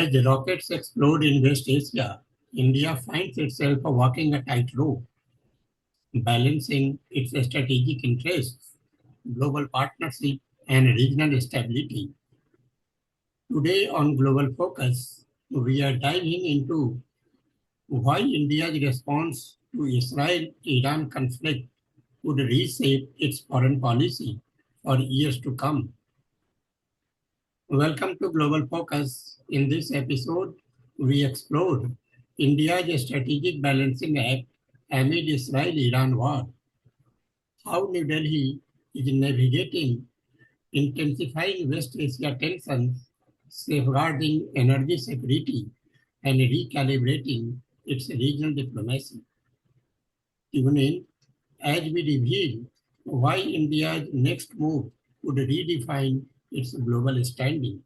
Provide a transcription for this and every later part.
As rockets explode in West Asia, India finds itself walking a tightrope, balancing its strategic interests, global partnership, and regional stability. Today on Global Focus, we are diving into why India's response to Israel-Iran conflict would reshape its foreign policy for years to come. Welcome to Global Focus. In this episode, we explore India's strategic balancing act amid Israel-Iran war, how New Delhi is navigating intensifying West Asia tensions, safeguarding energy security, and recalibrating its regional diplomacy. Tune in as we reveal why India's next move would redefine its global standing.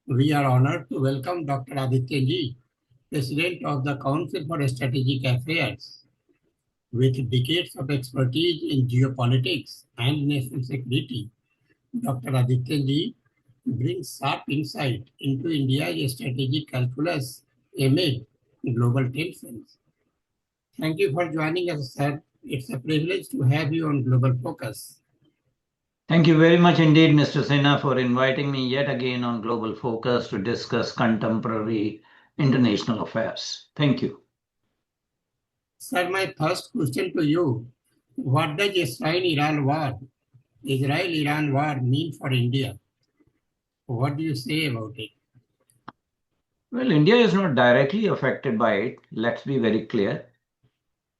We are honored to welcome Dr. Adityanjee, President of the Council for Strategic Affairs. With decades of expertise in geopolitics and national security, Dr. Adityanjee brings sharp insight into India's strategic calculus amid global tensions. Thank you for joining us, sir. It's a privilege to have you on Global Focus. Thank you very much indeed, Mr. Sinha, for inviting me yet again on Global Focus to discuss contemporary international affairs. Thank you. Sir, my first question to you, what does Israel-Iran war mean for India? What do you say about it? Well, India is not directly affected by it. Let's be very clear.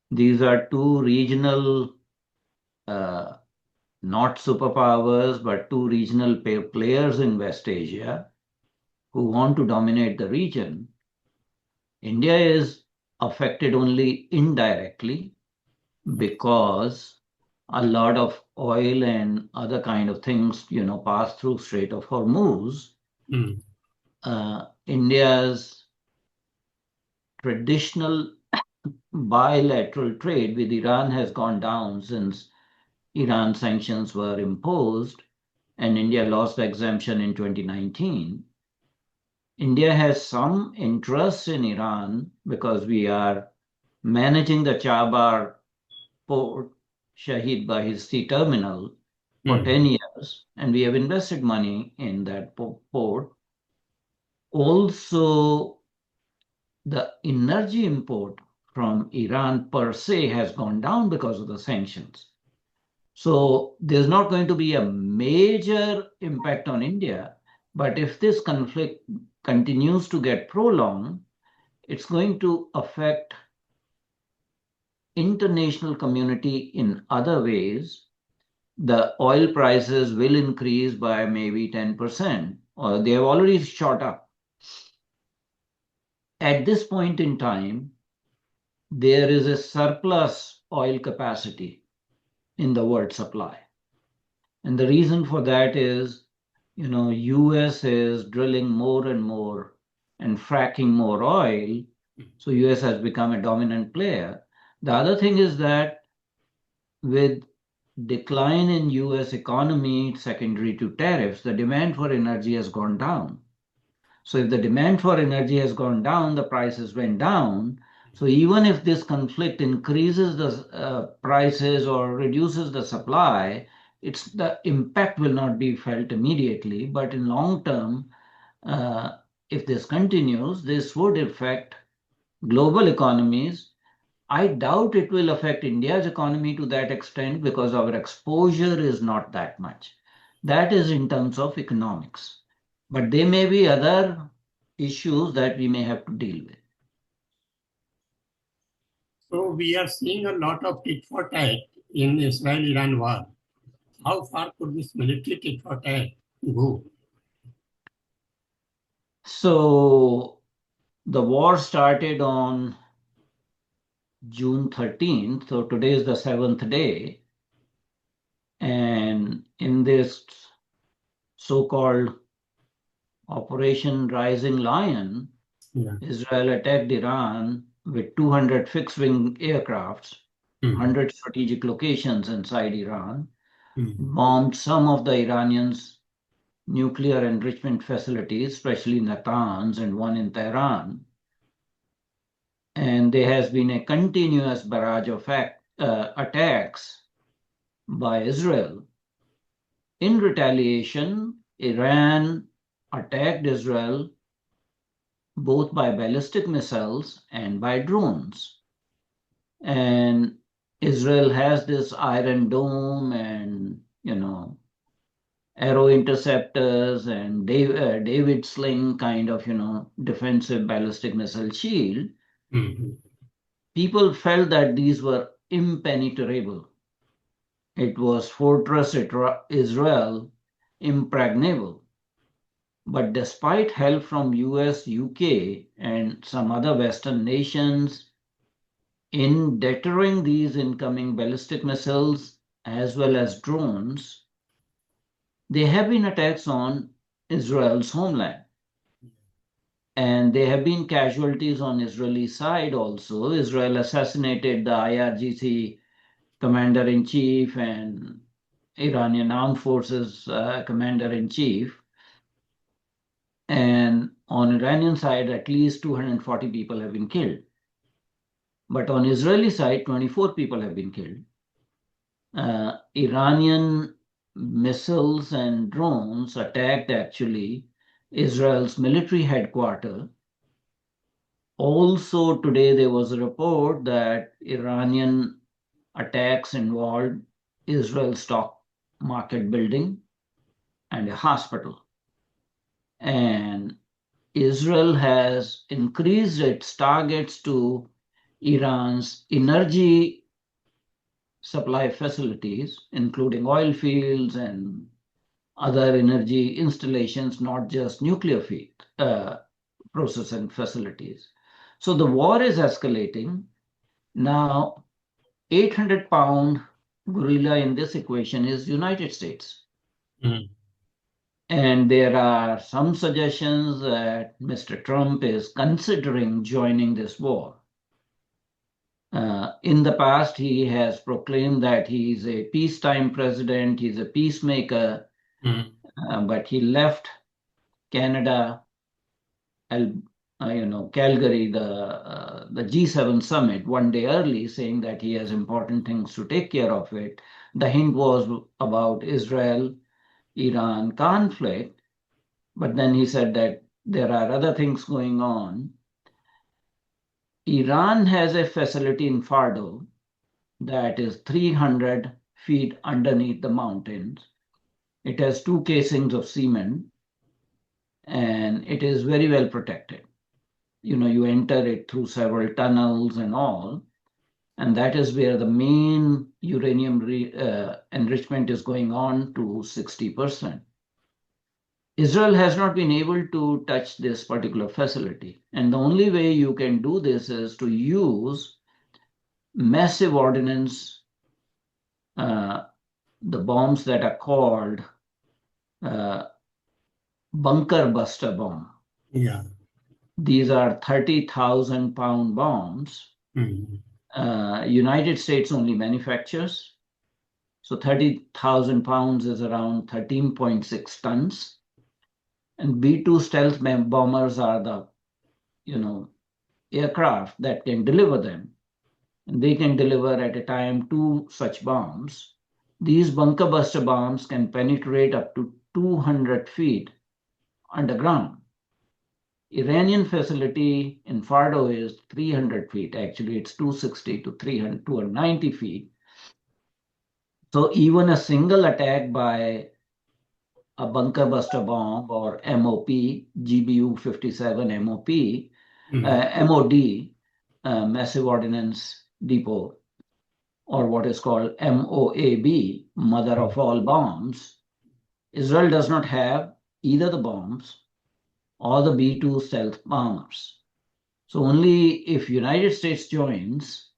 These are two regional, not superpowers, but two regional players in West Asia who want to dominate the region. India is affected only indirectly because a lot of oil and other kind of things, pass through Strait of Hormuz. India's traditional bilateral trade with Iran has gone down since Iran sanctions were imposed and India lost the exemption in 2019. India has some interest in Iran because we are managing the Chabar port, Shahid Bahizti terminal, for 10 years, and we have invested money in that port. Also, the energy import from Iran per se has gone down because of the sanctions. So there's not going to be a major impact on India, but if this conflict continues to get prolonged, it's going to affect international community in other ways. The oil prices will increase by maybe 10%, or they have already shot up. At this point in time, there is a surplus oil capacity in the world supply. And the reason for that is, US is drilling more and more and fracking more oil. So US has become a dominant player. The other thing is that with decline in US economy secondary to tariffs, the demand for energy has gone down. So if the demand for energy has gone down, the prices went down. So even if this conflict increases the prices or reduces the supply, the impact will not be felt immediately. But in long term, if this continues, this would affect global economies. I doubt it will affect India's economy to that extent because our exposure is not that much. That is in terms of economics. But there may be other issues that we may have to deal with. So we are seeing a lot of tit for tat in Israel-Iran war. How far could this military tit for tat go? So the war started on June 13th. So today is the 7th day. And in this so-called Operation Rising Lion, Israel attacked Iran with 200 fixed-wing aircrafts, 100 strategic locations inside Iran, bombed some of the Iranians' nuclear enrichment facilities, especially Natanz and one in Tehran. And there has been a continuous barrage of attacks by Israel. In retaliation, Iran attacked Israel both by ballistic missiles and by drones. And Israel has this Iron Dome and, arrow interceptors and David Sling kind of, defensive ballistic missile shield. Mhm. People felt that these were impenetrable. It was Fortress Israel, impregnable. But despite help from US, UK, and some other Western nations in deterring these incoming ballistic missiles as well as drones, there have been attacks on Israel's homeland. And there have been casualties on Israeli side also. Israel assassinated the IRGC commander-in-chief and Iranian armed forces commander-in-chief. And on Iranian side, at least 240 people have been killed. But on Israeli side, 24 people have been killed. Iranian missiles and drones attacked actually Israel's military headquarters. Also, today there was a report that Iranian attacks involved Israel's stock market building and a hospital. And Israel has increased its targets to Iran's energy supply facilities, including oil fields and other energy installations, not just nuclear processing facilities. So the war is escalating. Now, 800-pound gorilla in this equation is United States. Mm. And there are some suggestions that Mr. Trump is considering joining this war. In the past, he has proclaimed that he's a peacetime president, he's a peacemaker, Mm. but he left Canada, Calgary, the G7 summit one day early, saying that he has important things to take care of it. The hint was about Israel-Iran conflict, but then he said that there are other things going on. Iran has a facility in Fardo that is 300 feet underneath the mountains. It has two casings of cement and it is very well protected. You enter it through several tunnels and all, and that is where the main uranium enrichment is going on to 60%. Israel has not been able to touch this particular facility. And the only way you can do this is to use massive ordnance, the bombs that are called uh, bunker buster bomb. Yeah. These are 30,000-pound bombs. Mm. United States only manufactures. So 30,000 pounds is around 13.6 tons. And B-2 stealth bombers are the, aircraft that can deliver them. And they can deliver at a time 2 such bombs. These bunker buster bombs can penetrate up to 200 feet underground. Iranian facility in Fardo is 300 feet. Actually, it's 260 to 300, 290 feet. So even a single attack by a bunker buster bomb or MOP, GBU-57 MOP, MOD, Massive Ordnance Depot, or what is called MOAB, Mother of All Bombs, Israel does not have either the bombs or the B-2 stealth bombers. So only if United States joins,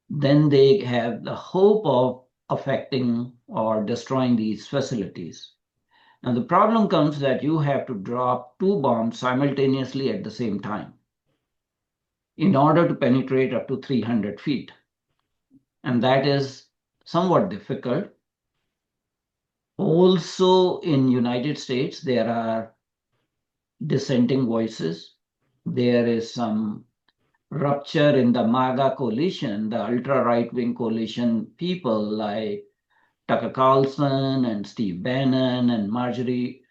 then they have the hope of affecting or destroying these facilities. Now the problem comes that you have to drop 2 bombs simultaneously at the same time in order to penetrate up to 300 feet. And that is somewhat difficult. Also in United States, there are dissenting voices. There is some rupture in the MAGA coalition, the ultra right wing coalition people like Tucker Carlson and Steve Bannon and Marjorie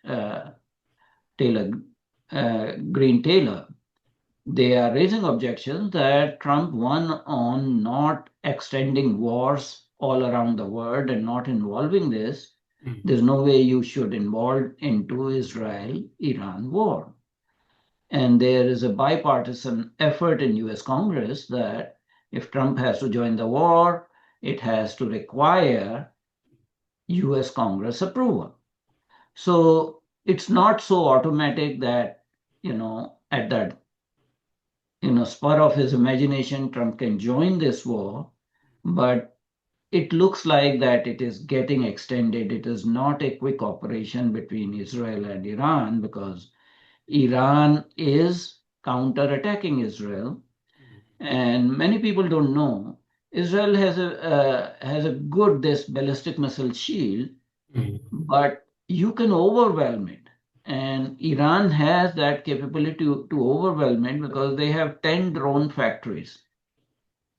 Taylor Green Taylor. They are raising objections that Trump won on not extending wars all around the world and not involving this. There's no way you should involve into Israel-Iran war. And there is a bipartisan effort in US Congress that if Trump has to join the war, it has to require US Congress approval. So it's not so automatic that, at that, spur of his imagination, Trump can join this war, but it looks like that it is getting extended. It is not a quick operation between Israel and Iran because Iran is counter-attacking Israel, and many people don't know Israel has a good this ballistic missile shield, but you can overwhelm it. And Iran has that capability to overwhelm it because they have 10 drone factories.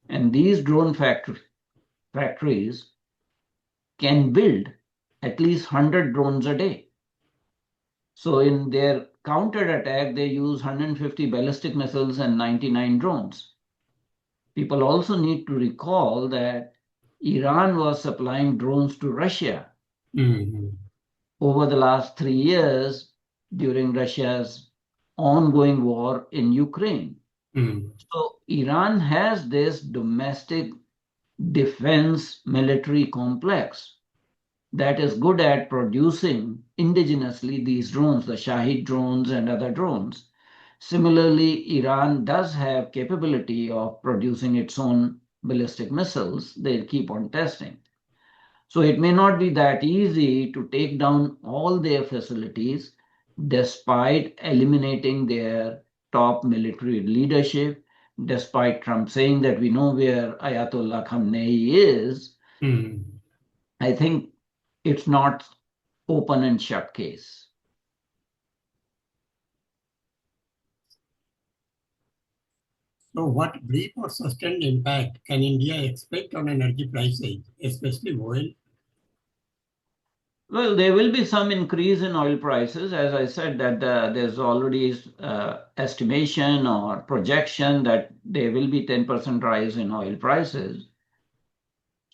And these factories can build at least 100 drones a day. So in their counter-attack, they use 150 ballistic missiles and 99 drones. People also need to recall that Iran was supplying drones to Russia over the last 3 years during Russia's ongoing war in Ukraine. So Iran has this domestic defense military complex that is good at producing indigenously these drones, the Shahid drones and other drones. Similarly, Iran does have capability of producing its own ballistic missiles. They'll keep on testing. So it may not be that easy to take down all their facilities despite eliminating their top military leadership, despite Trump saying that we know where Ayatollah Khamenei is. I think it's not open and shut case. So what brief or sustained impact can India expect on energy prices, especially oil? Well, there will be some increase in oil prices. As I said, that there's already estimation or projection that there will be 10% rise in oil prices.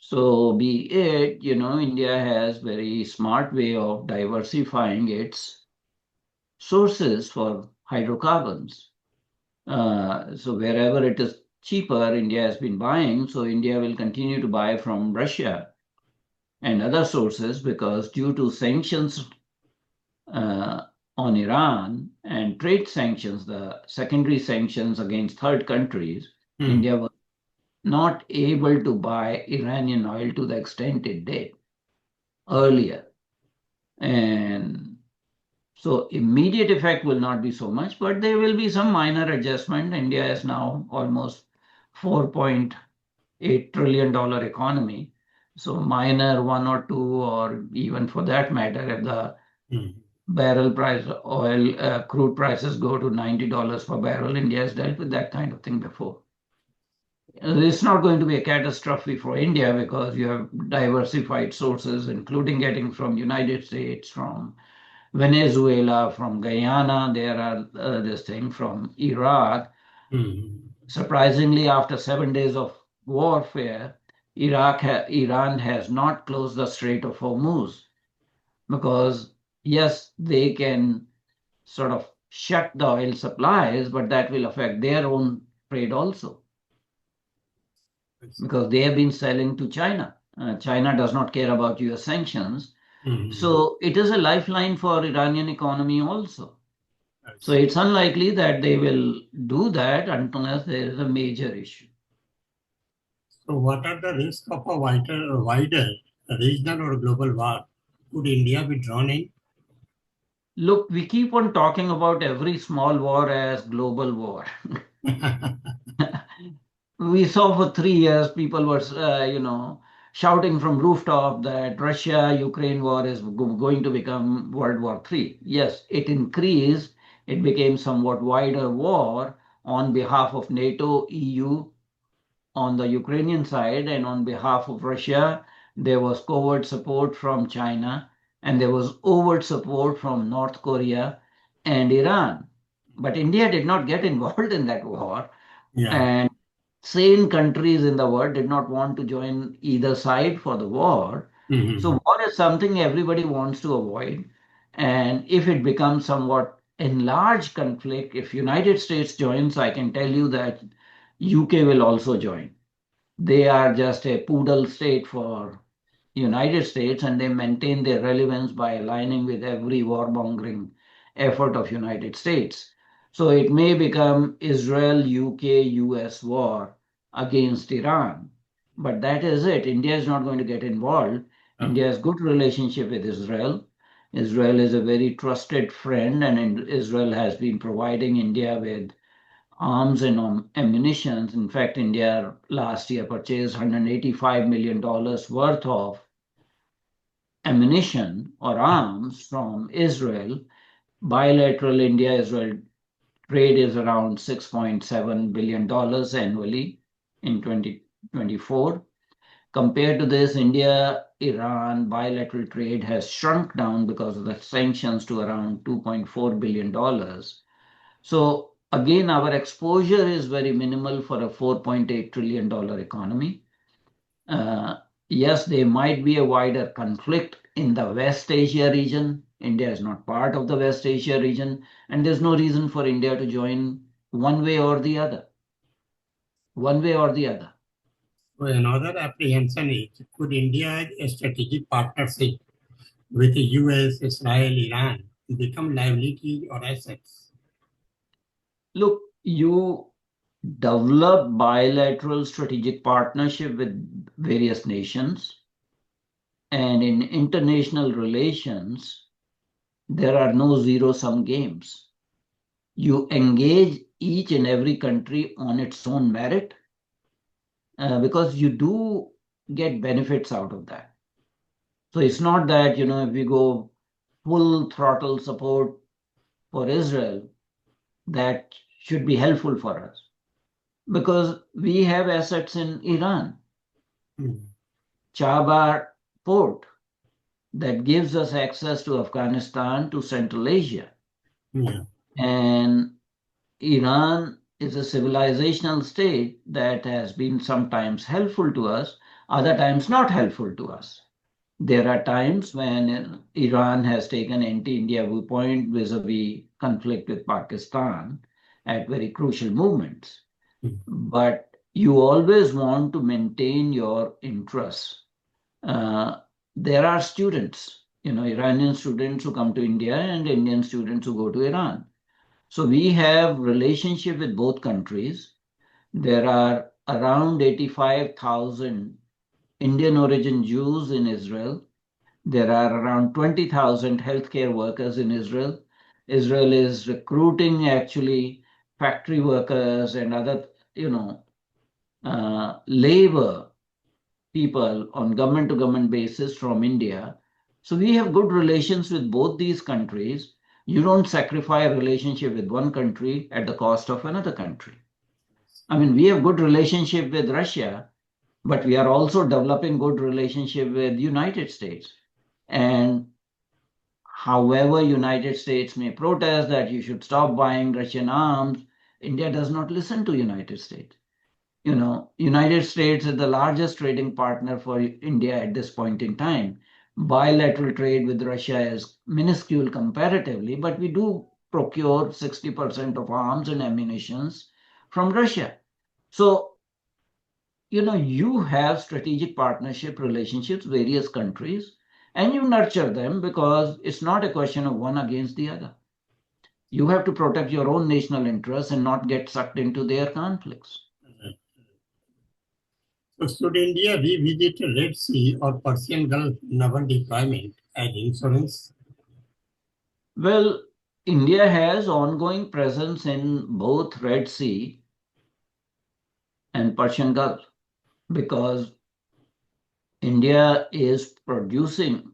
So be it, India has very smart way of diversifying its sources for hydrocarbons. So wherever it is cheaper, India has been buying. So India will continue to buy from Russia and other sources because due to sanctions on Iran and trade sanctions, the secondary sanctions against third countries, India was not able to buy Iranian oil to the extent it did earlier. And so immediate effect will not be so much, but there will be some minor adjustment. India is now almost $4.8 trillion economy. So minor one or two, or even for that matter, if the barrel price oil, crude prices go to $90 per barrel, India has dealt with that kind of thing before. It's not going to be a catastrophe for India because you have diversified sources, including getting from United States, from Venezuela, from Guyana. There are this thing from Iraq. Surprisingly, after 7 days of warfare, Iran has not closed the Strait of Hormuz because yes, they can sort of shut the oil supplies, but that will affect their own trade also because they have been selling to China. China does not care about US sanctions. So it is a lifeline for Iranian economy also. So it's unlikely that they will do that unless there is a major issue. So what are the risks of a wider regional or global war? Could India be drawn in? Look, we keep on talking about every small war as global war. We saw for 3 years people were, shouting from rooftop that Russia-Ukraine war is going to become World War III. Yes, it increased. It became somewhat wider war on behalf of NATO, EU, on the Ukrainian side, and on behalf of Russia, there was covert support from China, and there was overt support from North Korea and Iran. But India did not get involved in that war, Yeah. and sane countries in the world did not want to join either side for the war. Mhm. So war is something everybody wants to avoid. And if it becomes somewhat enlarged conflict, if United States joins, I can tell you that UK will also join. They are just a poodle state for United States, and they maintain their relevance by aligning with every warmongering effort of United States. So it may become Israel, UK, US war against Iran. But that is it. India is not going to get involved. Okay. India has good relationship with Israel. Israel is a very trusted friend, and Israel has been providing India with arms and ammunition. In fact, India last year purchased $185 million worth of ammunition or arms from Israel. Bilateral India Israel trade is around $6.7 billion annually in 2024. Compared to this, India Iran bilateral trade has shrunk down because of the sanctions to around $2.4 billion. So again, our exposure is very minimal for a $4.8 trillion economy. Uh, yes, there might be a wider conflict in the West Asia region. India is not part of the West Asia region, and there's no reason for India to join one way or the other. One way or the other. So another apprehension is, could India's strategic partnership with the US, Israel, Iran become liability or assets? Look, you develop bilateral strategic partnership with various nations, and in international relations, there are no zero-sum games. You engage each and every country on its own merit because you do get benefits out of that. So it's not that, if we go full throttle support for Israel, that should be helpful for us because we have assets in Iran, Hmm. Chabar port that gives us access to Afghanistan, to Central Asia. Yeah. And Iran is a civilizational state that has been sometimes helpful to us, other times not helpful to us. There are times when Iran has taken anti-India viewpoint vis-a-vis conflict with Pakistan at very crucial moments. Hmm. But you always want to maintain your interests. Uh, there are students, Iranian students who come to India and Indian students who go to Iran. So we have relationship with both countries. There are around 85,000 Indian origin Jews in Israel. There are around 20,000 healthcare workers in Israel. Israel is recruiting actually factory workers and other, labor people on government to government basis from India. So we have good relations with both these countries. You don't sacrifice a relationship with one country at the cost of another country. I mean, we have good relationship with Russia, but we are also developing good relationship with United States. And however, United States may protest that you should stop buying Russian arms, India does not listen to United States. United States is the largest trading partner for India at this point in time. Bilateral trade with Russia is minuscule comparatively, but we do procure 60% of arms and ammunitions from Russia. So, you have strategic partnership relationships, various countries, and you nurture them because it's not a question of one against the other. You have to protect your own national interests and not get sucked into their conflicts. So should India revisit Red Sea or Persian Gulf naval deployment as insurance? Well, India has ongoing presence in both Red Sea and Persian Gulf because India is producing,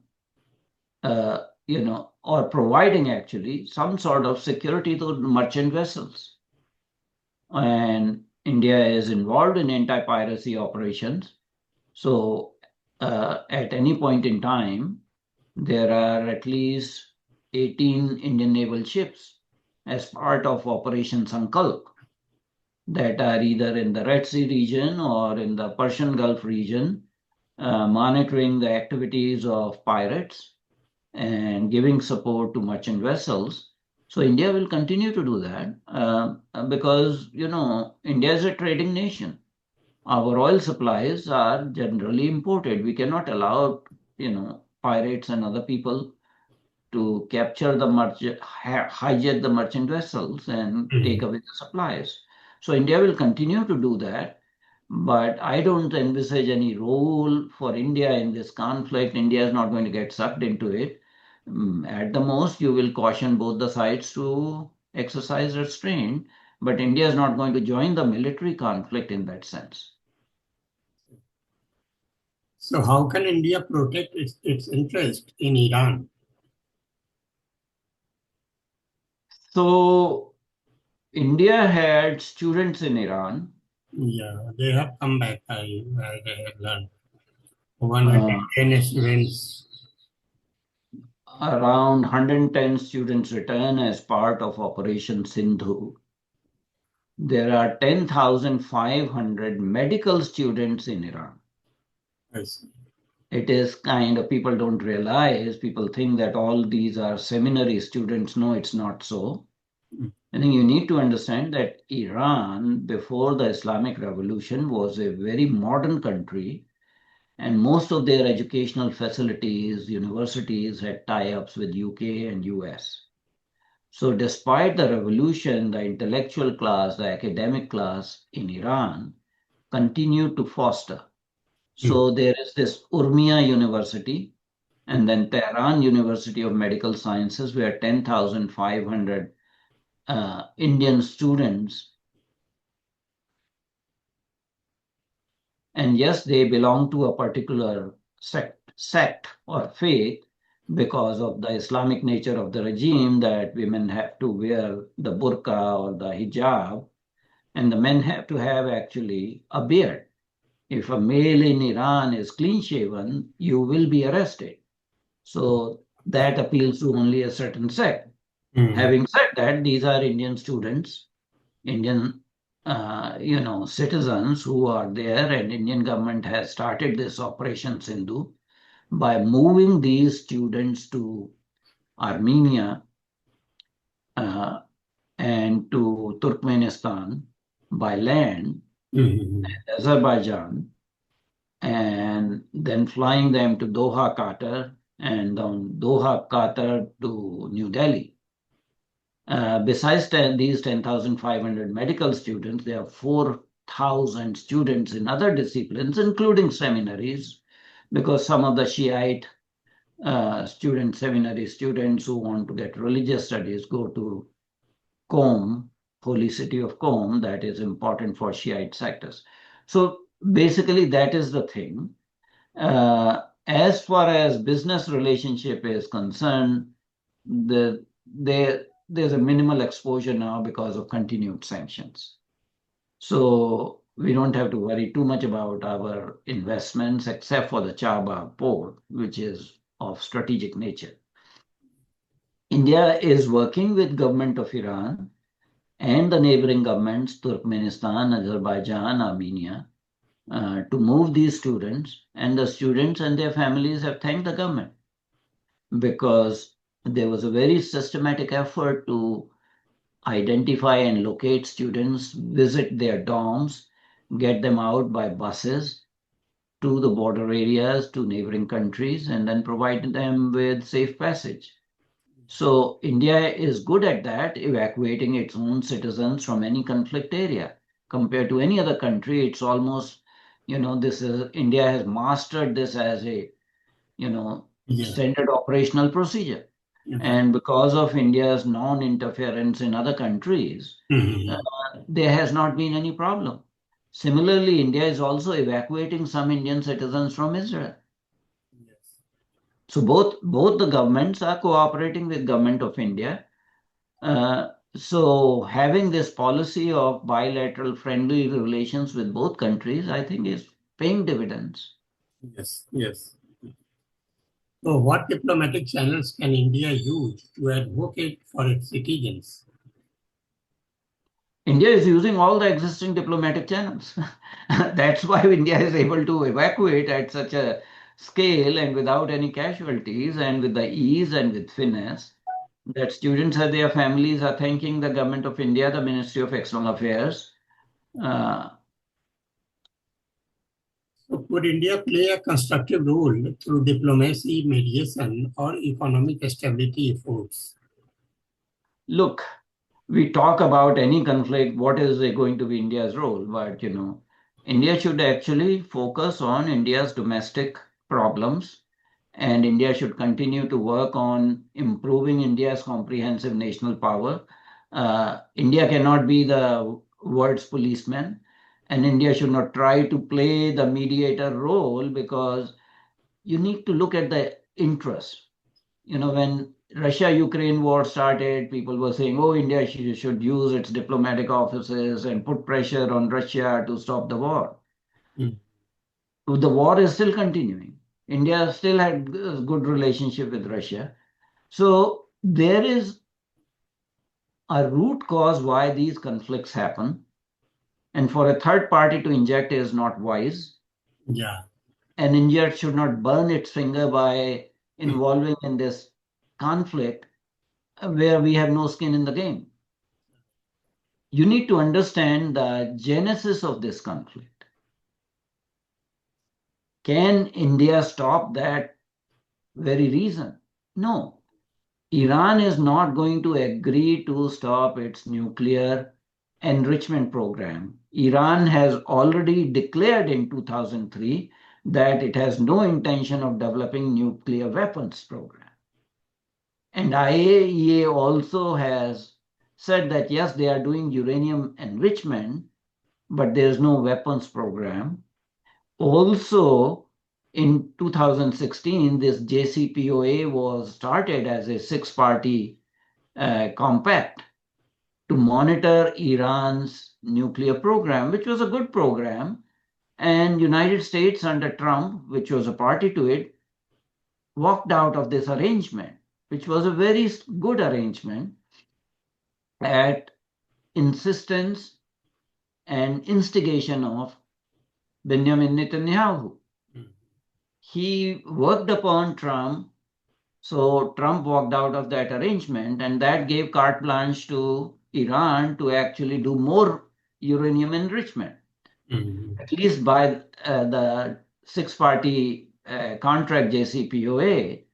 or providing actually some sort of security to merchant vessels. And India is involved in anti-piracy operations. So at any point in time, there are at least 18 Indian naval ships as part of Operation Sankalp that are either in the Red Sea region or in the Persian Gulf region, monitoring the activities of pirates and giving support to merchant vessels. So India will continue to do that because, India is a trading nation. Our oil supplies are generally imported. We cannot allow, pirates and other people to capture the hijack the merchant vessels and take Mhm. away the supplies. So India will continue to do that, but I don't envisage any role for India in this conflict. India is not going to get sucked into it. At the most, you will caution both the sides to exercise restraint, but India is not going to join the military conflict in that sense. So how can India protect its interest in Iran? So India had students in Iran. Yeah, they have come back. I have learned. Uh, 110 students. Around 110 students return as part of Operation Sindhu. There are 10,500 medical students in Iran. I see. It is kind of, people don't realize, people think that all these are seminary students. No, it's not so. Mm. I think you need to understand that Iran, before the Islamic Revolution, was a very modern country, and most of their educational facilities, universities, had tie-ups with UK and US. So, despite the revolution, the intellectual class, the academic class in Iran continued to foster. Mm. So, there is this Urmia University and then Tehran University of Medical Sciences, where 10,500 Indian students, and yes, they belong to a particular sect or faith because of the Islamic nature of the regime that women have to wear the burqa or the hijab, and the men have to have actually a beard. If a male in Iran is clean shaven, you will be arrested. So that appeals to only a certain sect. Mm. Having said that, these are Indian students, Indian citizens who are there, and Indian government has started this Operation Sindhu by moving these students to Armenia uh, and to Turkmenistan by land, Mm. Azerbaijan, and then flying them to Doha, Qatar, and then Doha, Qatar to New Delhi. Besides these 10,500 medical students, there are 4,000 students in other disciplines, including seminaries, because some of the Shiite seminary students who want to get religious studies go to Qom, holy city of Qom, that is important for Shiite sectors. So basically, that is the thing. As far as business relationship is concerned, there's a minimal exposure now because of continued sanctions. So we don't have to worry too much about our investments except for the Chaba port, which is of strategic nature. India is working with government of Iran and the neighboring governments, Turkmenistan, Azerbaijan, Armenia, to move these students, and the students and their families have thanked the government because there was a very systematic effort to identify and locate students, visit their dorms, get them out by buses to the border areas, to neighboring countries, and then provide them with safe passage. So India is good at that, evacuating its own citizens from any conflict area. Compared to any other country, it's almost, this is India has mastered this as a, Yeah. standard operational procedure. Okay. And because of India's non-interference in other countries, uh, Mhm. there has not been any problem. Similarly, India is also evacuating some Indian citizens from Israel. So both the governments are cooperating with government of India. So having this policy of bilateral friendly relations with both countries, I think, is paying dividends. Yes, yes. So, what diplomatic channels can India use to advocate for its citizens? India is using all the existing diplomatic channels. That's why India is able to evacuate at such a scale and without any casualties and with the ease and with finesse that students and their families are thanking the government of India, the Ministry of External Affairs. Uh, So, could India play a constructive role through diplomacy, mediation, or economic stability efforts? Look, we talk about any conflict, what is going to be India's role? But India should actually focus on India's domestic problems, and India should continue to work on improving India's comprehensive national power. India cannot be the world's policeman, and India should not try to play the mediator role because you need to look at the interest. When Russia-Ukraine war started, people were saying, oh, India should use its diplomatic offices and put pressure on Russia to stop the war. Mm. The war is still continuing. India still had a good relationship with Russia. So there is a root cause why these conflicts happen. And for a third party to inject is not wise. Yeah. And India should not burn its finger by Mm. involving in this conflict where we have no skin in the game. You need to understand the genesis of this conflict. Can India stop that very reason? No. Iran is not going to agree to stop its nuclear enrichment program. Iran has already declared in 2003 that it has no intention of developing nuclear weapons program. And IAEA also has said that yes, they are doing uranium enrichment, but there's no weapons program. Also, in 2016, this JCPOA was started as a six-party compact to monitor Iran's nuclear program, which was a good program. And United States under Trump, which was a party to it, walked out of this arrangement, which was a very good arrangement at insistence and instigation of Benjamin Netanyahu. Mm. He worked upon Trump, so Trump walked out of that arrangement, and that gave carte blanche to Iran to actually do more uranium enrichment, Mm. at least by the six-party contract JCPOA.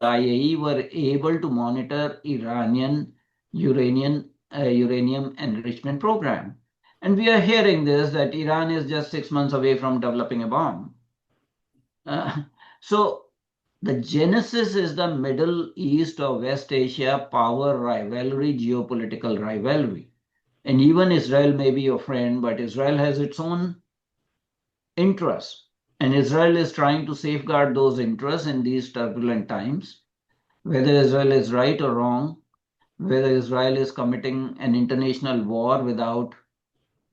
IAE were able to monitor Iranian uranium enrichment program. And we are hearing this that Iran is just 6 months away from developing a bomb. Uh, so the genesis is the Middle East or West Asia power rivalry, geopolitical rivalry. And even Israel may be your friend, but Israel has its own interests. And Israel is trying to safeguard those interests in these turbulent times. Whether Israel is right or wrong, whether Israel is committing an international war without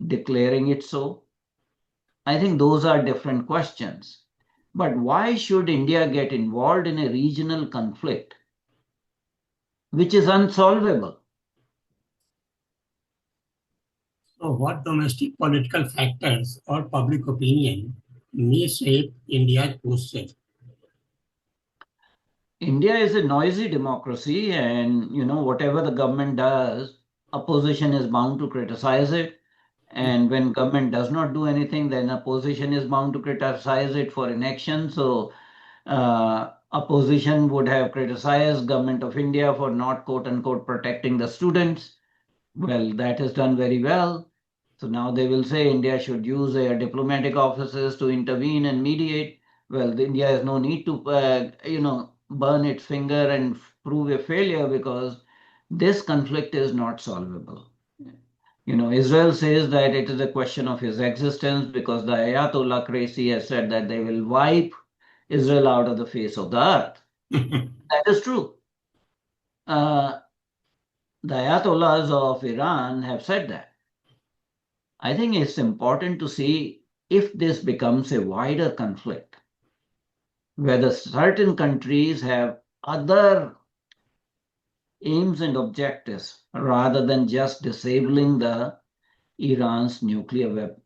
declaring it so, I think those are different questions. But why should India get involved in a regional conflict which is unsolvable? So, what domestic political factors or public opinion may shape India's posture? India is a noisy democracy, and whatever the government does, opposition is bound to criticize it. And when government does not do anything, then opposition is bound to criticize it for inaction. So opposition would have criticized government of India for not quote unquote protecting the students. Well, that is done very well. So now they will say India should use their diplomatic offices to intervene and mediate. Well, India has no need to, burn its finger and prove a failure because this conflict is not solvable. Israel says that it is a question of his existence because the Ayatollah Crazy has said that they will wipe Israel out of the face of the earth. That is true. Uh, the Ayatollahs of Iran have said that. I think it's important to see if this becomes a wider conflict, whether certain countries have other aims and objectives rather than just disabling the Iran's nuclear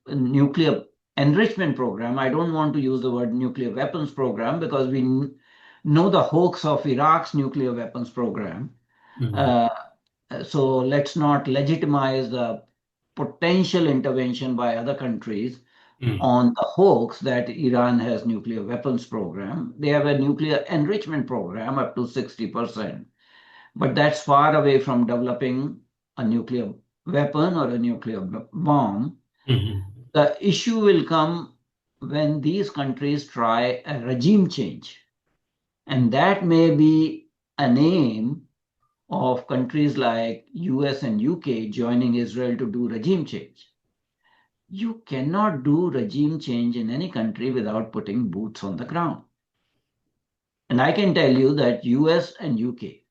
enrichment program. I don't want to use the word nuclear weapons program because we know the hoax of Iraq's nuclear weapons program. Mm, Uh, so let's not legitimize the potential intervention by other countries mm, on the hoax that Iran has nuclear weapons program. They have a nuclear enrichment program up to 60%, but that's far away from developing a nuclear weapon or a nuclear bomb. mm, The issue will come when these countries try a regime change, and that may be an aim of countries like US and UK joining Israel to do regime change. You cannot do regime change in any country without putting boots on the ground. And I can tell you that US and UK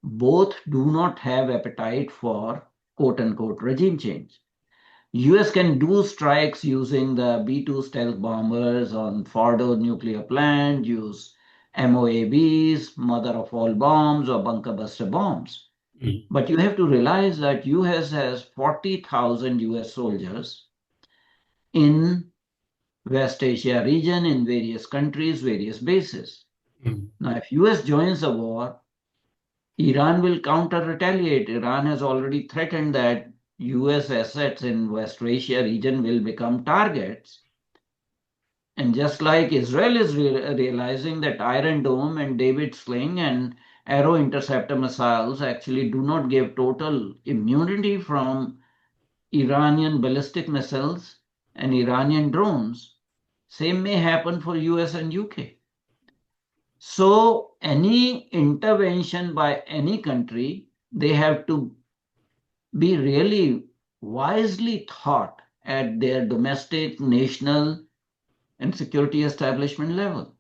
both do not have appetite for quote unquote regime change. US can do strikes using the B-2 stealth bombers on Fordo nuclear plant, use MOABs, mother of all bombs, or bunker buster bombs. mm, But you have to realize that US has 40,000 US soldiers in West Asia region in various countries, various bases. mm, Now, if US joins the war, Iran will counter retaliate. Iran has already threatened that US assets in West Asia region will become targets. And just like Israel is realizing that Iron Dome and David Sling and Arrow interceptor missiles actually do not give total immunity from Iranian ballistic missiles and Iranian drones, same may happen for US and UK. So any intervention by any country, they have to be really wisely thought at their domestic, national, and security establishment level.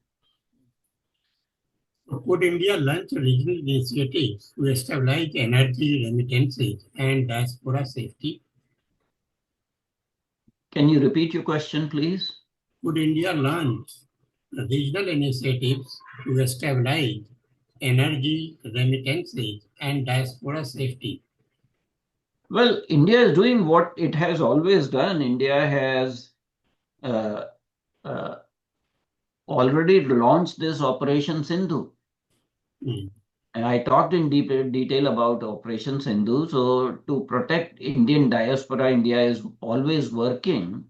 So could India launch regional initiatives to stabilize energy remittances and diaspora safety? Can you repeat your question, please? Could India launch regional initiatives to stabilize energy remittances and diaspora safety? Well, India is doing what it has always done. India has uh, uh, already launched this Operation Sindhu. Mm, And I talked in deep detail about Operation Sindhu. So, to protect Indian diaspora, India is always working.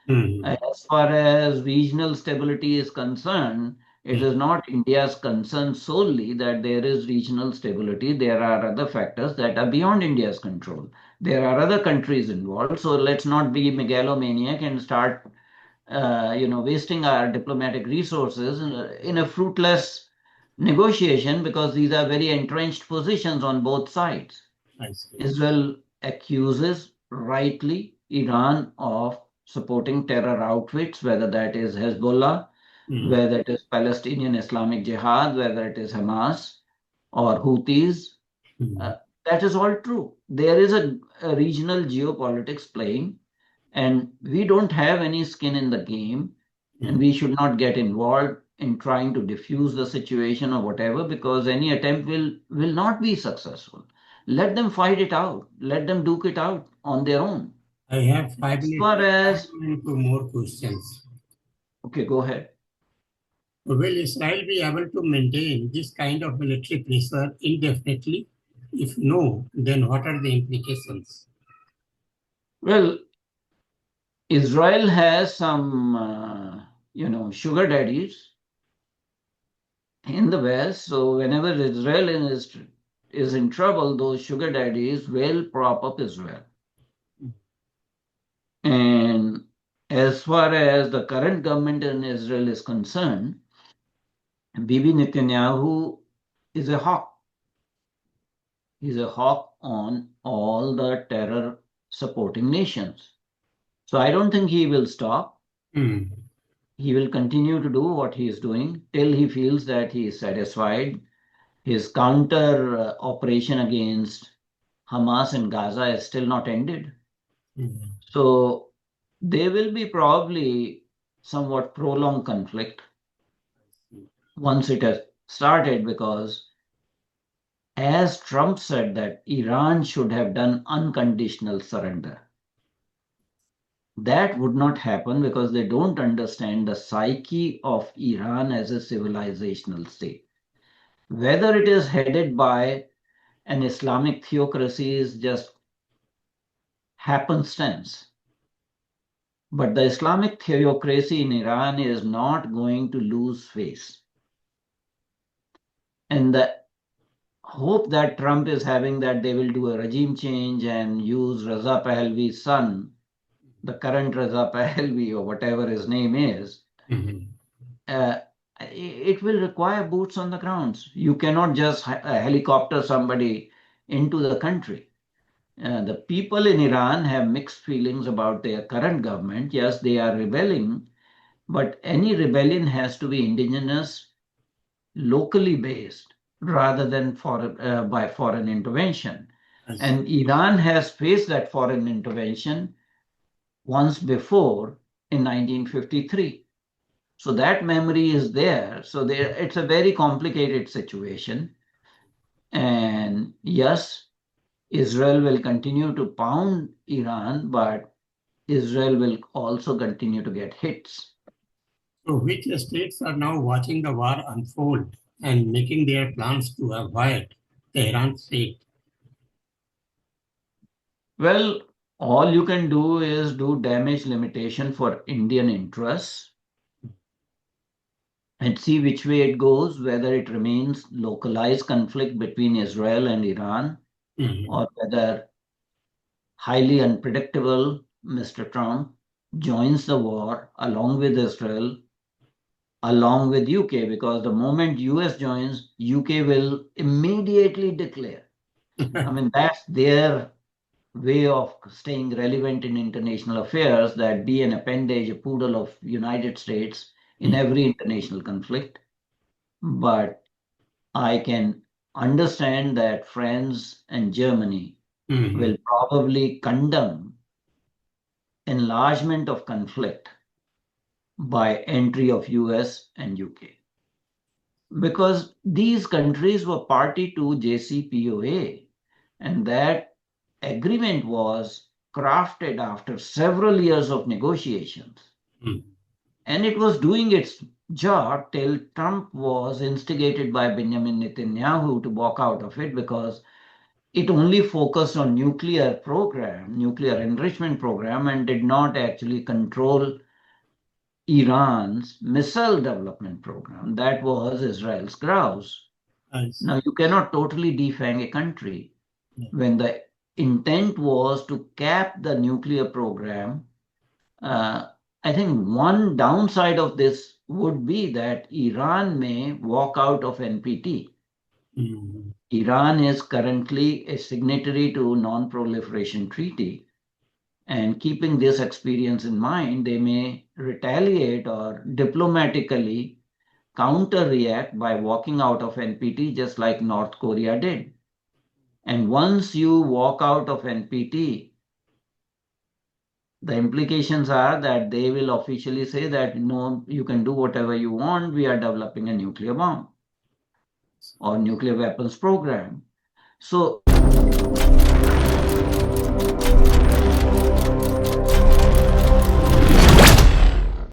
mm, As far as regional stability is concerned, it mm, is not India's concern solely that there is regional stability. There are other factors that are beyond India's control. There are other countries involved. So let's not be megalomaniac and start, wasting our diplomatic resources in a fruitless negotiation because these are very entrenched positions on both sides. I see. Israel accuses rightly Iran of supporting terror outfits, whether that is Hezbollah, Mm, whether it is Palestinian Islamic Jihad, whether it is Hamas or Houthis. mm, Uh, that is all true. There is a regional geopolitics playing, and we don't have any skin in the game, and mm. we should not get involved in trying to diffuse the situation or whatever because any attempt will not be successful. Let them fight it out. Let them duke it out on their own. I have five As minutes far of as time and two more questions. okay, go ahead. Will Israel be able to maintain this kind of military pressure indefinitely? If no, then what are the implications? Well, Israel has some sugar daddies in the West. So whenever Israel is in trouble, those sugar daddies will prop up Israel. And as far as the current government in Israel is concerned, Bibi Netanyahu is a hawk. He's a hawk on all the terror supporting nations. So I don't think he will stop. Mm. He will continue to do what he is doing till he feels that he is satisfied. His counter operation against Hamas in Gaza is still not ended. Mm. So there will be probably somewhat prolonged conflict once it has started, because as Trump said that Iran should have done unconditional surrender. That would not happen because they don't understand the psyche of Iran as a civilizational state. Whether it is headed by an Islamic theocracy is just happenstance. But the Islamic theocracy in Iran is not going to lose face. And the hope that Trump is having that they will do a regime change and use Raza Pahlavi's son, the current Raza Pahlavi or whatever his name is, Mhm. uh, it will require boots on the grounds. You cannot just helicopter somebody into the country. The people in Iran have mixed feelings about their current government. Yes, they are rebelling, but any rebellion has to be indigenous, locally based, rather than by foreign intervention. Yes. And Iran has faced that foreign intervention once before in 1953. So that memory is there. So it's a very complicated situation. And yes, Israel will continue to pound Iran, but Israel will also continue to get hits. So, which states are now watching the war unfold and making their plans to avoid Tehran's fate? Well, all you can do is do damage limitation for Indian interests and see which way it goes, whether it remains localized conflict between Israel and Iran, Mhm. or whether highly unpredictable Mr. Trump joins the war along with Israel, along with UK, because the moment US joins, UK will immediately declare. I mean, that's their way of staying relevant in international affairs, that be an appendage, a poodle of United States in every international conflict. But I can understand that France and Germany Mhm. will probably condemn enlargement of conflict by entry of US and UK, because these countries were party to JCPOA, and that agreement was crafted after several years of negotiations, Mhm. and it was doing its job till Trump was instigated by Benjamin Netanyahu to walk out of it, because it only focused on nuclear enrichment program, and did not actually control Iran's missile development program. That was Israel's grouse. Yes. Now, you cannot totally defang a country Yeah. when the intent was to cap the nuclear program. Uh, I think one downside of this would be that Iran may walk out of NPT. Mhm. Iran is currently a signatory to Non-Proliferation Treaty. And keeping this experience in mind, they may retaliate or diplomatically counter react by walking out of NPT, just like North Korea did. And once you walk out of NPT, the implications are that they will officially say that no, you can do whatever you want. We are developing a nuclear bomb or nuclear weapons program. So